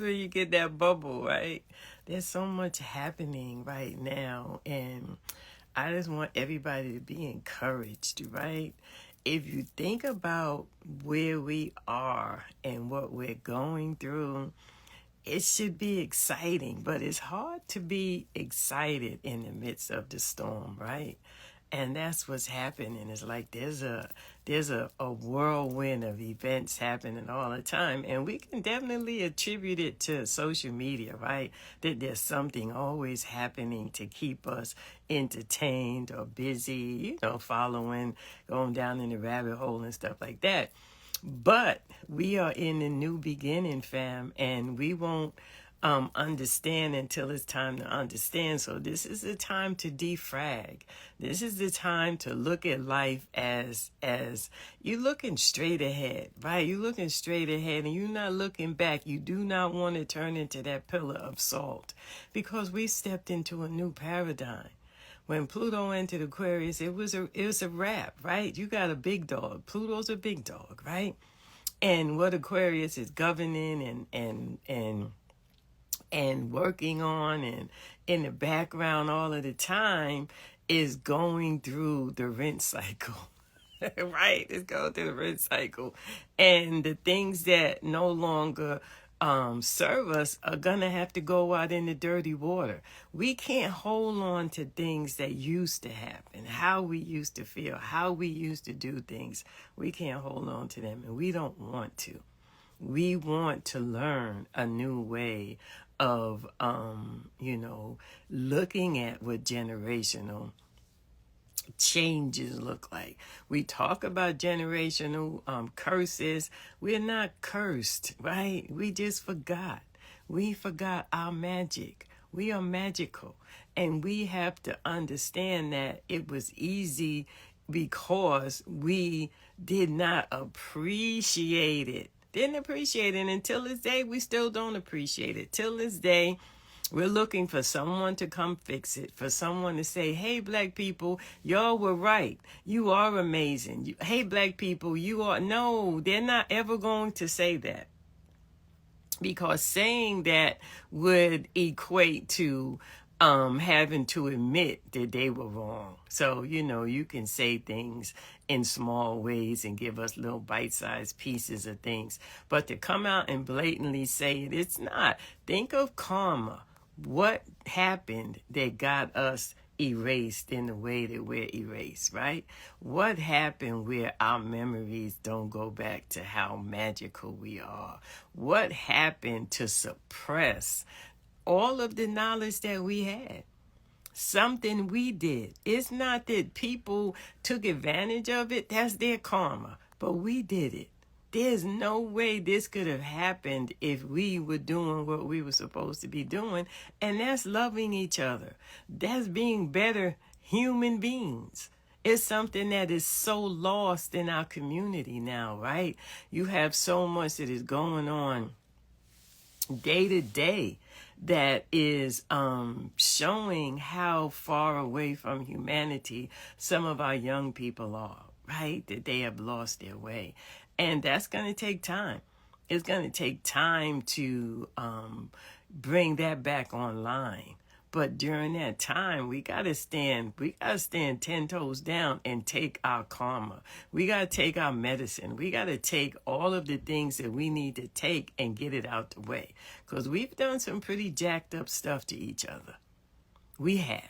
where you get that bubble, right? There's so much happening right now, and I just want everybody to be encouraged, right? If you think about where we are and what we're going through, it should be exciting, but it's hard to be excited in the midst of the storm, right? And that's what's happening. It's like there's a whirlwind of events happening all the time, and we can definitely attribute it to social media, right? That there's something always happening to keep us entertained or busy, following, going down in the rabbit hole and stuff like that. But we are in a new beginning, fam, and we won't understand until it's time to understand. So this is the time to defrag. This is the time to look at life as you looking straight ahead, right? You looking straight ahead and you're not looking back. You do not want to turn into that pillar of salt because we stepped into a new paradigm. When Pluto entered Aquarius, it was a wrap, right? You got a big dog. Pluto's a big dog, right? And what Aquarius is governing and working on and in the background all of the time is going through the rinse cycle. Right? It's going through the rinse cycle. And the things that no longer serve us are going to have to go out in the dirty water. We can't hold on to things that used to happen, how we used to feel, how we used to do things. We can't hold on to them, and we don't want to. We want to learn a new way of, looking at what generational changes look like. We talk about generational curses. We're not cursed, right? We just forgot. We forgot our magic. We are magical. And we have to understand that it was easy because we did not appreciate it. Didn't appreciate it until this day. We still don't appreciate it. Till this day, we're looking for someone to come fix it, for someone to say, hey, black people, y'all were right. You are amazing. Hey, black people, you are. No, they're not ever going to say that. Because saying that would equate to having to admit that they were wrong. So, you can say things in small ways and give us little bite-sized pieces of things. But to come out and blatantly say it, it's not. Think of karma. What happened that got us erased in the way that we're erased, right? What happened where our memories don't go back to how magical we are? What happened to suppress all of the knowledge that we had? Something we did. It's not that people took advantage of it. That's their karma. But we did it. There's no way this could have happened if we were doing what we were supposed to be doing. And that's loving each other. That's being better human beings. It's something that is so lost in our community now, right? You have so much that is going on day to day that is showing how far away from humanity some of our young people are, right? That they have lost their way. And that's going to take time. It's going to take time to bring that back online. But during that time, we gotta stand 10 toes down and take our karma. We gotta take our medicine. We gotta take all of the things that we need to take and get it out the way. Because we've done some pretty jacked up stuff to each other. We have.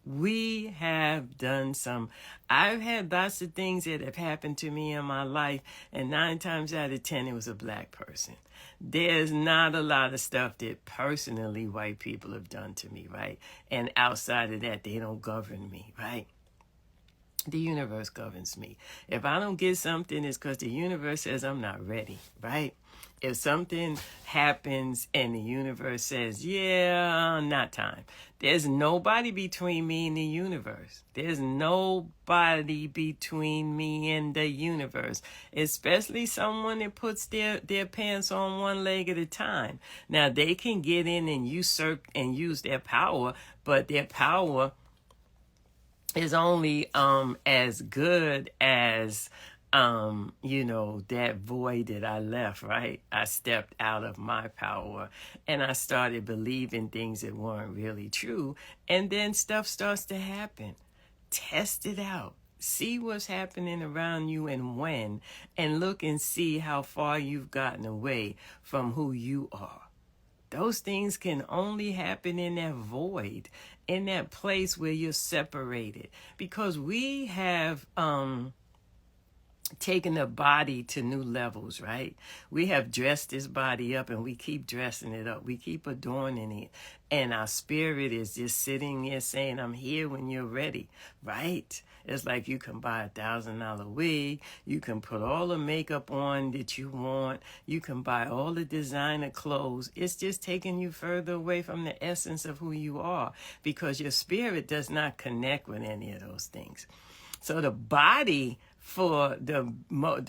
We have done some. I've had lots of things that have happened to me in my life, and 9 times out of 10, it was a black person. There's not a lot of stuff that personally white people have done to me, right? And outside of that, they don't govern me, right? The universe governs me. If I don't get something, it's because the universe says I'm not ready, right? If something happens and the universe says, yeah, not time. There's nobody between me and the universe. There's nobody between me and the universe, especially someone that puts their pants on one leg at a time. Now, they can get in and usurp and use their power, but their power is only as good as that void that I left, right? I stepped out of my power and I started believing things that weren't really true. And then stuff starts to happen. Test it out. See what's happening around you and when, and look and see how far you've gotten away from who you are. Those things can only happen in that void, in that place where you're separated. Because we have taking the body to new levels, right? We have dressed this body up and we keep dressing it up. We keep adorning it. And our spirit is just sitting there saying, I'm here when you're ready, right? It's like you can buy $1,000 wig. You can put all the makeup on that you want. You can buy all the designer clothes. It's just taking you further away from the essence of who you are because your spirit does not connect with any of those things. So the body for the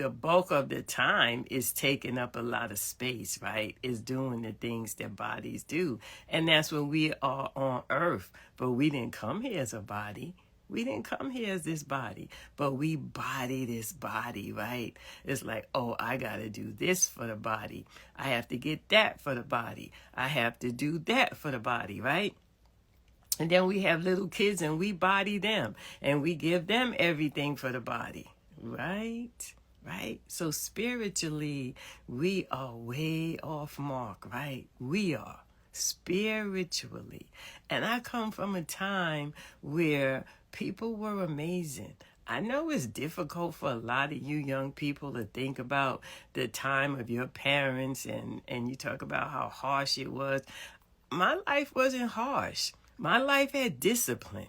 bulk of the time is taking up a lot of space, right? Is doing the things that bodies do. And that's when we are on earth. But we didn't come here as a body. We didn't come here as this body, but we body this body, right? It's like, oh, I got to do this for the body. I have to get that for the body. I have to do that for the body, right? And then we have little kids and we body them and we give them everything for the body, right? Right? So spiritually, we are way off mark, right? We are spiritually. And I come from a time where people were amazing. I know it's difficult for a lot of you young people to think about the time of your parents and you talk about how harsh it was. My life wasn't harsh. My life had discipline,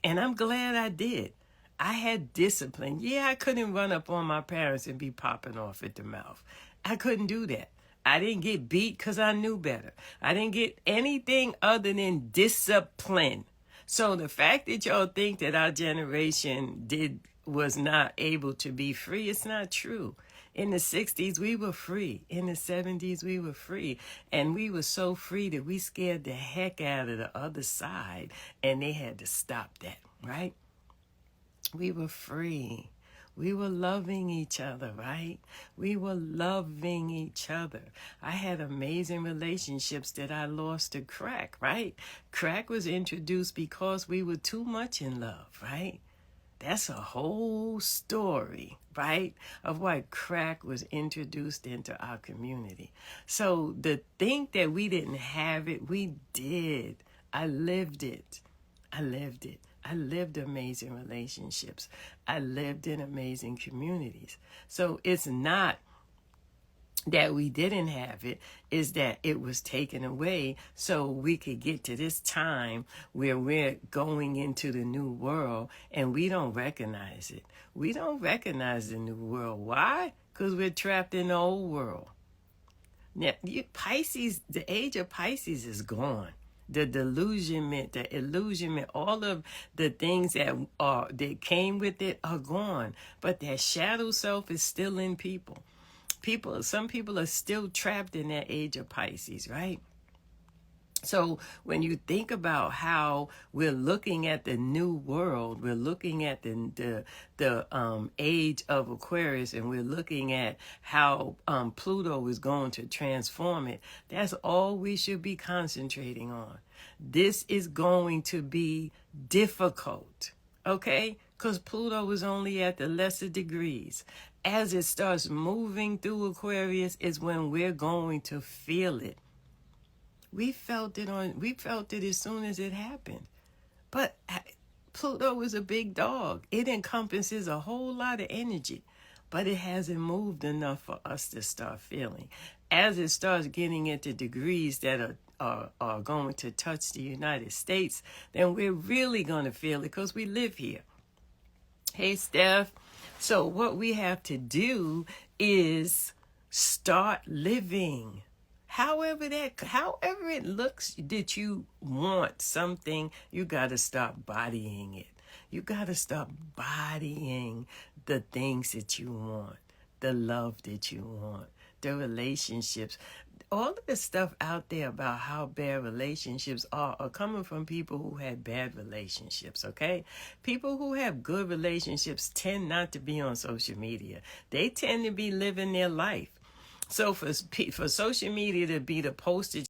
and I'm glad I did. I had discipline. Yeah, I couldn't run up on my parents and be popping off at the mouth. I couldn't do that. I didn't get beat because I knew better. I didn't get anything other than discipline. So the fact that y'all think that our generation was not able to be free, it's not true. In the 60s, we were free. In the 70s, we were free. And we were so free that we scared the heck out of the other side. And they had to stop that, right? We were free. We were loving each other, right? We were loving each other. I had amazing relationships that I lost to crack, right? Crack was introduced because we were too much in love, right? That's a whole story, right, of why crack was introduced into our community. So the thing that we didn't have it, we did. I lived it. I lived it. I lived amazing relationships. I lived in amazing communities. So it's not that we didn't have it, is that it was taken away so we could get to this time where we're going into the new world and we don't recognize it. We don't recognize the new world. Why? Because we're trapped in the old world. Now, Pisces, the age of Pisces is gone. The delusionment, the illusionment, all of the things that came with it are gone. But that shadow self is still in people. Some people are still trapped in that age of Pisces, right? So when you think about how we're looking at the new world, we're looking at the age of Aquarius, and we're looking at how Pluto is going to transform it. That's all we should be concentrating on. This is going to be difficult, okay? Because Pluto is only at the lesser degrees. As it starts moving through Aquarius is when we're going to feel it. We felt it as soon as it happened. But Pluto is a big dog. It encompasses a whole lot of energy, but it hasn't moved enough for us to start feeling. As it starts getting into degrees that are going to touch the United States, then we're really going to feel it because we live here. Hey, Steph. So what we have to do is start living. However it looks that you want something, you got to stop bodying it. You got to stop bodying the things that you want, the love that you want, the relationships. all of the stuff out there about how bad relationships are coming from people who had bad relationships, okay? People who have good relationships tend not to be on social media. They tend to be living their life. So for social media to be the postage